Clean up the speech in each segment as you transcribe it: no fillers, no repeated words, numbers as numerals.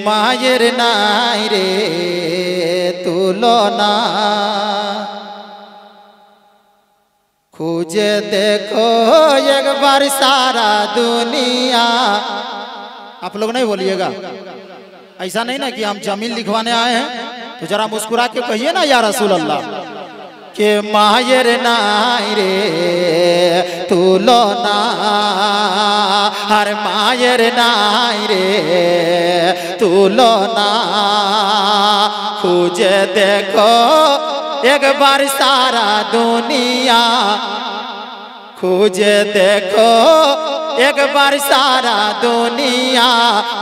मायर नाई रे तुलना खोजे देखो एक बार सारा दुनिया। आप लोग नहीं बोलिएगा, ऐसा नहीं ना कि हम जमीन लिखवाने आए हैं, तो जरा मुस्कुरा के कहिए ना या रसूल अल्लाह के मायर नाई रे तुलना, हर मायर नाई रे तुलना खोजे देखो एक बार सारा दुनिया। खोजे देखो एक बार सारा दुनिया,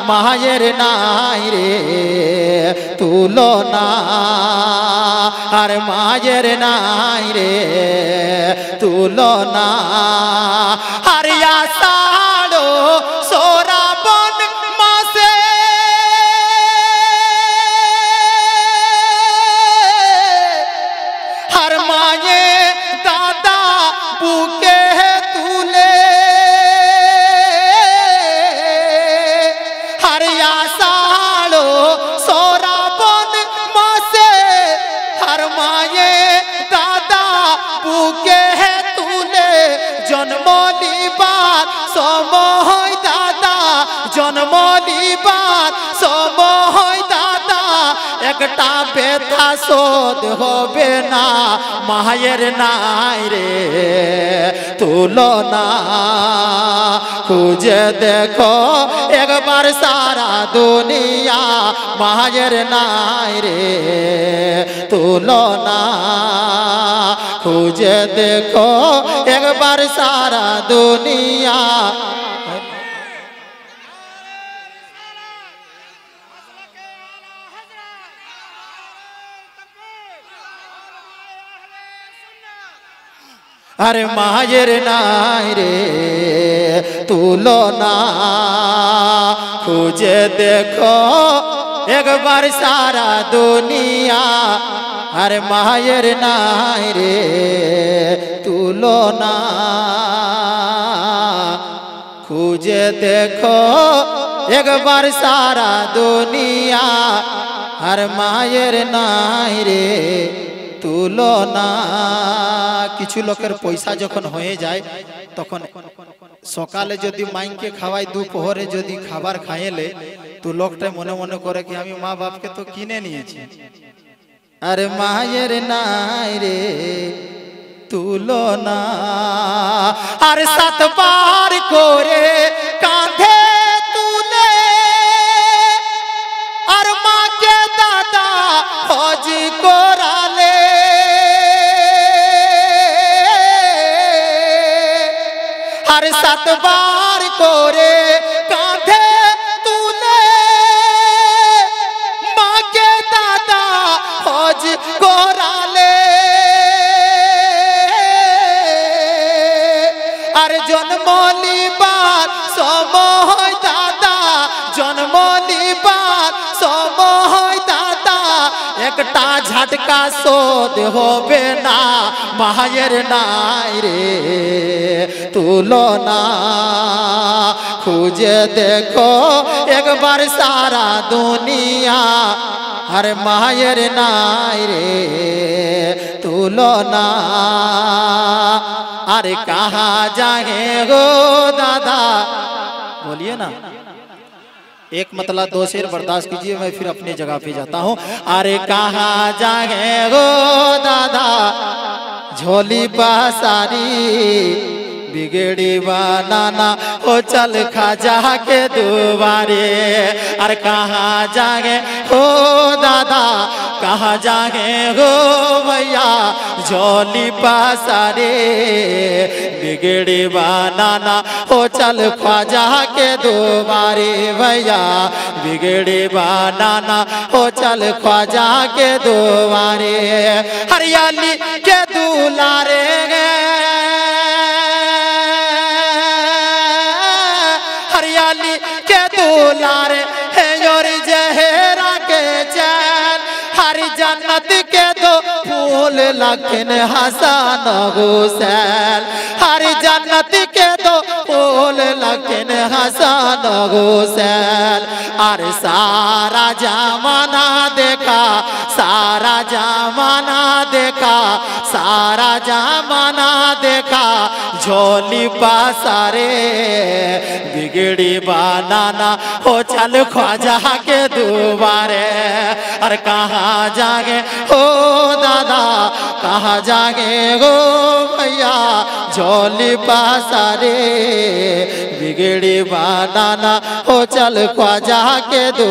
मायर नाई रे तुलना, हर मायर नाई रे तुलना। हर या साड़ो सोरा बन मासे हर माये दादा बुके तुले, हर या साड़ो सोरा बन मासे हर माये दादा बुके तुले। जन्मली बार समय दादा, जन्मली बार समय दादा, एकटा बेथा शोध होबे ना, मायर नाई रे तुलना खोजे देखो एक बार सारा दुनिया, मायर नाई रे तुलना खोजे देखो एक बार सारा दुनिया। अरे मायर नाई रे तुलना खोजे देखो एक बार सारा दुनिया। अरे मायर नाई रे तुलना खोजे देखो एक बार सारा दुनिया। अरे मायर नाई रे तुलना। किछु लोकेर पैसा जखन होए जाए तखन सकाले जदि माइंग के खावाई दुपहरे जदि खाबार खाइले तो लोकटा मने मने करे कि आमी मा बाप के तो किने निয়েছি। अरे मायर नाई रे तुलना। अरे 7 बार करे कांधे तुले, और माँ के दादा हज कराले। हर 7 बार करे कांधे तुले, माँ के दादा हज कराले। अरे जन्मली बार समय दादा, जन्मली बार समय दादा, एकटा झटका शोध होबे ना, मायर नाई रे तुलना खोजे देखो एक बार सारा दुनिया। अरे मायर नाई रे तुलना। अरे कहाँ जाए गो दादा, बोलिए ना। एक मतलब 2 शेर बर्दाश्त कीजिए, मैं फिर अपनी जगह पे जाता हूँ। अरे कहाँ जाए गो दादा, झोली पासारी बिगड़ी बनाना हो चल खाजा के दुबारे। अरे कहाँ जागे हो दादा, कहाँ जागे हो भैया, झोली पासारे बिगड़ी बनाना हो चल ख्वाजा के दुबारे। भैया बिगड़ी बनाना हो चल ख्वाजा के दुबारे। हरियाली के दुलारे के दुलारे है और जहरा के चैन। हर जन्नत के दो फूल लखन हसन हुसैन, हर जन्नत के दो बोल लखन हसन हुसैन। अरे सारा जमाना देखा, सारा जमाना देखा, सारा जमाना देखा, झोली पासारे बिगड़ी बनाना हो चल ख्वाजा के दुबारे। और कहाँ जागे हो दादा, कहाँ जागे हो भैया, झोली पासारे बिगड़ी बनाना हो चल ख्वाजा के दो।